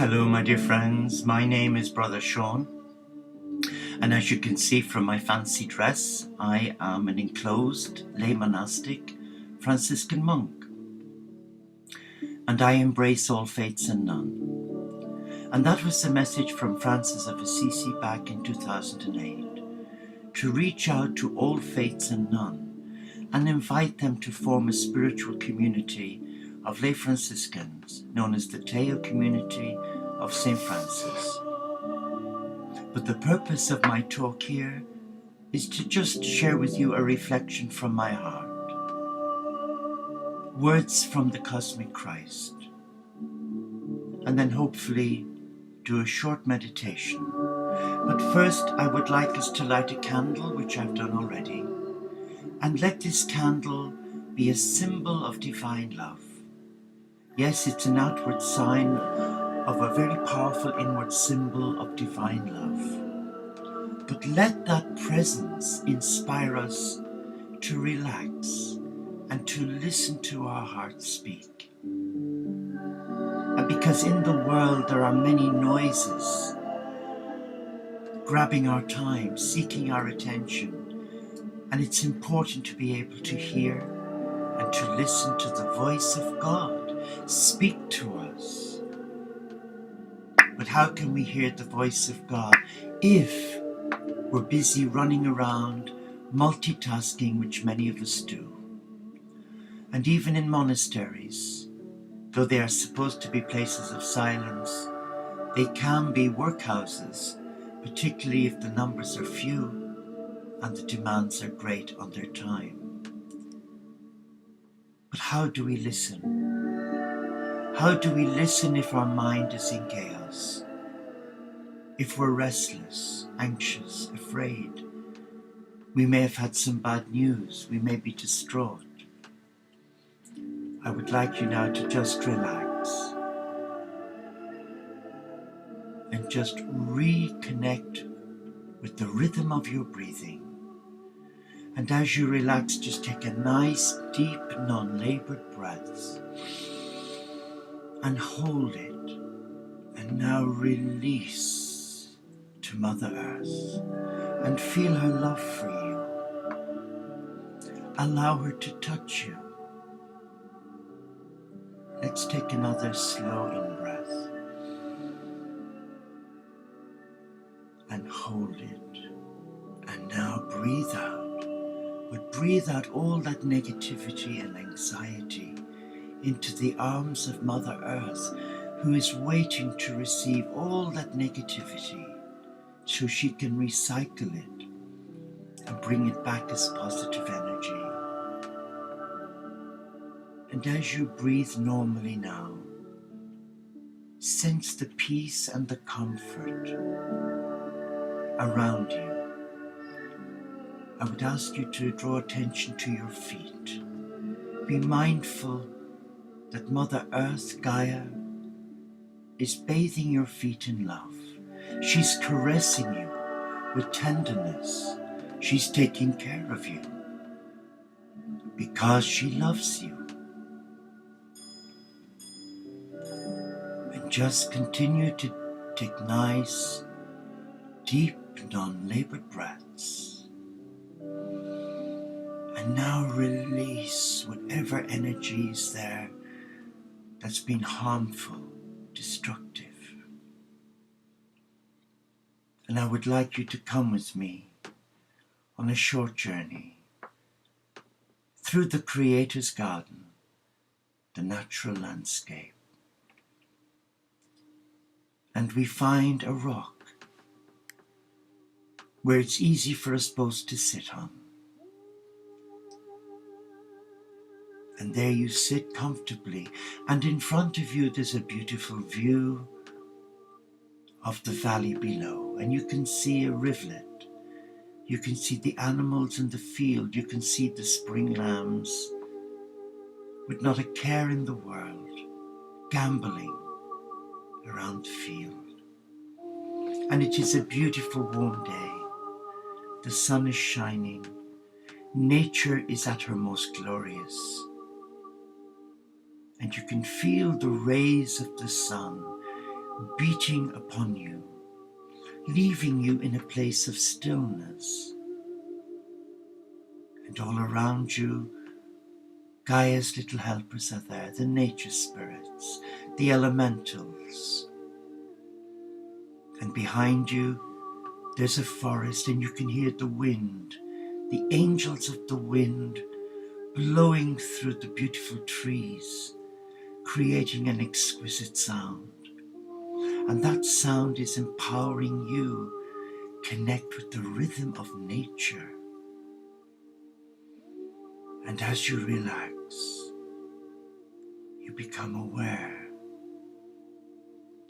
Hello, my dear friends. My name is Brother Sean, and as you can see from my fancy dress, I am an enclosed lay monastic Franciscan monk, and I embrace all faiths and none. And that was the message from Francis of Assisi back in 2008, to reach out to all faiths and none, and invite them to form a spiritual community of lay Franciscans, known as the Teo Community of St. Francis. But the purpose of my talk here is to just share with you a reflection from my heart. Words from the Cosmic Christ. And then hopefully do a short meditation. But first I would like us to light a candle, which I've done already, and let this candle be a symbol of divine love. Yes, it's an outward sign of a very powerful inward symbol of divine love. But let that presence inspire us to relax and to listen to our hearts speak. And because in the world there are many noises grabbing our time, seeking our attention, and it's important to be able to hear and to listen to the voice of God speak to us. But how can we hear the voice of God if we're busy running around, multitasking, which many of us do? And even in monasteries, though they are supposed to be places of silence, they can be workhouses, particularly if the numbers are few and the demands are great on their time. But how do we listen? How do we listen if our mind is in chaos? If we're restless, anxious, afraid? We may have had some bad news. We may be distraught. I would like you now to just relax and just reconnect with the rhythm of your breathing. And as you relax, just take a nice, deep, non-labored breath and hold it. And now release to Mother Earth and feel her love for you. Allow her to touch you. Let's take another slow in-breath and hold it. And now breathe out. But breathe out all that negativity and anxiety into the arms of Mother Earth, who is waiting to receive all that negativity so she can recycle it and bring it back as positive energy. And as you breathe normally now, sense the peace and the comfort around you. I would ask you to draw attention to your feet. Be mindful that Mother Earth, Gaia, is bathing your feet in love. She's caressing you with tenderness. She's taking care of you because she loves you. And just continue to take nice, deep, non-labored breaths. And now release whatever energy is there that's been harmful, destructive. And I would like you to come with me on a short journey through the Creator's garden, the natural landscape. And we find a rock where it's easy for us both to sit on. And there you sit comfortably, and in front of you there's a beautiful view of the valley below, and you can see a rivulet. You can see the animals in the field. You can see the spring lambs with not a care in the world, gamboling around the field. And it is a beautiful warm day. The sun is shining. Nature is at her most glorious. And you can feel the rays of the sun beating upon you, leaving you in a place of stillness. And all around you, Gaia's little helpers are there, the nature spirits, the elementals. And behind you, there's a forest, and you can hear the wind, the angels of the wind blowing through the beautiful trees, creating an exquisite sound. And that sound is empowering you to connect with the rhythm of nature. And as you relax, you become aware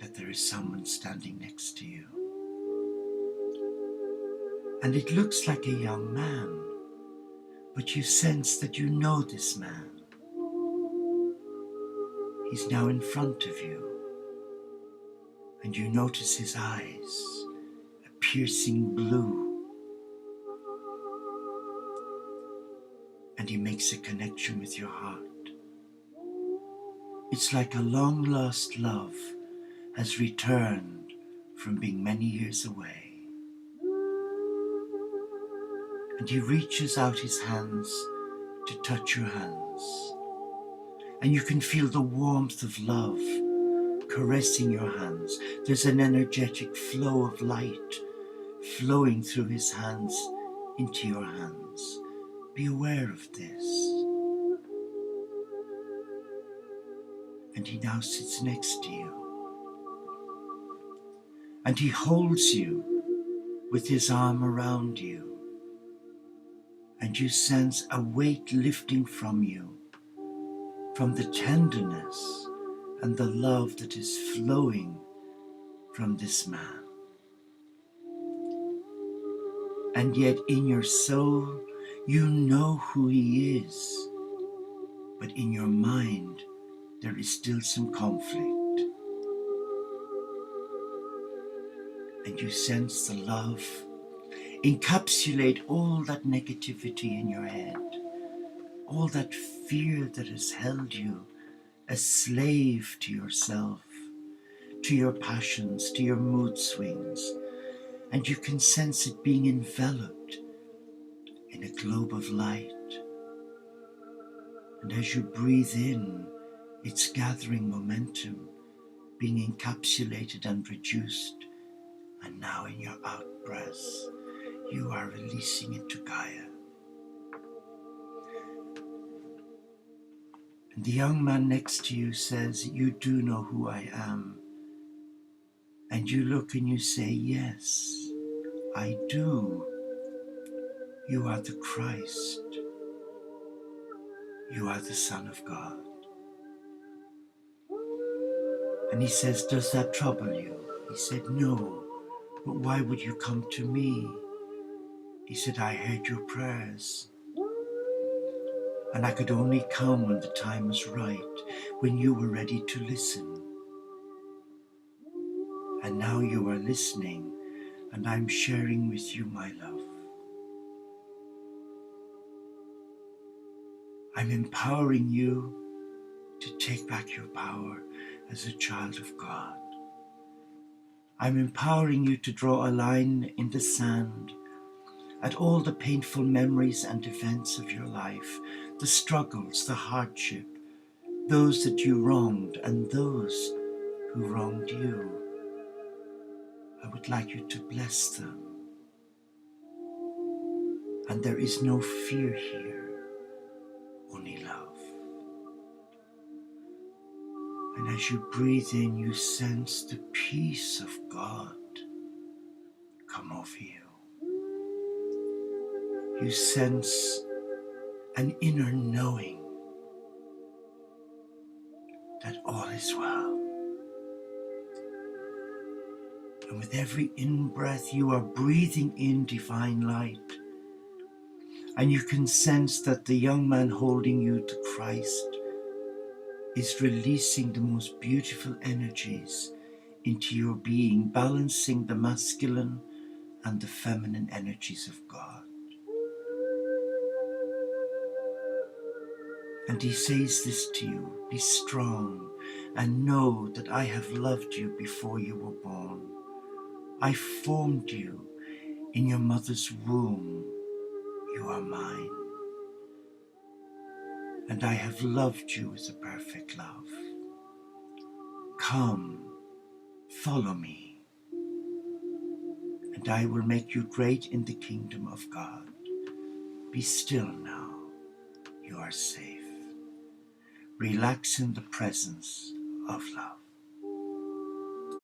that there is someone standing next to you. And it looks like a young man, but you sense that you know this man. He's now in front of you, and you notice his eyes, a piercing blue. And he makes a connection with your heart. It's like a long-lost love has returned from being many years away. And he reaches out his hands to touch your hands. And you can feel the warmth of love caressing your hands. There's an energetic flow of light flowing through his hands into your hands. Be aware of this. And he now sits next to you. And he holds you with his arm around you. And you sense a weight lifting from you, from the tenderness and the love that is flowing from this man. And yet in your soul, you know who he is, but in your mind, there is still some conflict. And you sense the love encapsulate all that negativity in your head, all that fear that has held you a slave to yourself, to your passions, to your mood swings, and you can sense it being enveloped in a globe of light. And as you breathe in, it's gathering momentum, being encapsulated and reduced, and now in your out breaths, you are releasing it to Gaia. And the young man next to you says, "You do know who I am." And you look and you say, "Yes, I do. You are the Christ. You are the Son of God." And he says, "Does that trouble you?" He said, "No, but why would you come to me?" He said, "I heard your prayers. And I could only come when the time was right, when you were ready to listen. And now you are listening, and I'm sharing with you my love. I'm empowering you to take back your power as a child of God. I'm empowering you to draw a line in the sand at all the painful memories and events of your life, the struggles, the hardship, those that you wronged and those who wronged you. I would like you to bless them. And there is no fear here, only love. And as you breathe in, you sense the peace of God come over you. You sense an inner knowing that all is well. And with every in-breath, you are breathing in divine light. And you can sense that the young man holding you to Christ is releasing the most beautiful energies into your being, balancing the masculine and the feminine energies of God. And he says this to you: be strong and know that I have loved you before you were born. I formed you in your mother's womb. You are mine. And I have loved you with a perfect love. Come, follow me, and I will make you great in the kingdom of God. Be still now. You are safe. Relax in the presence of love.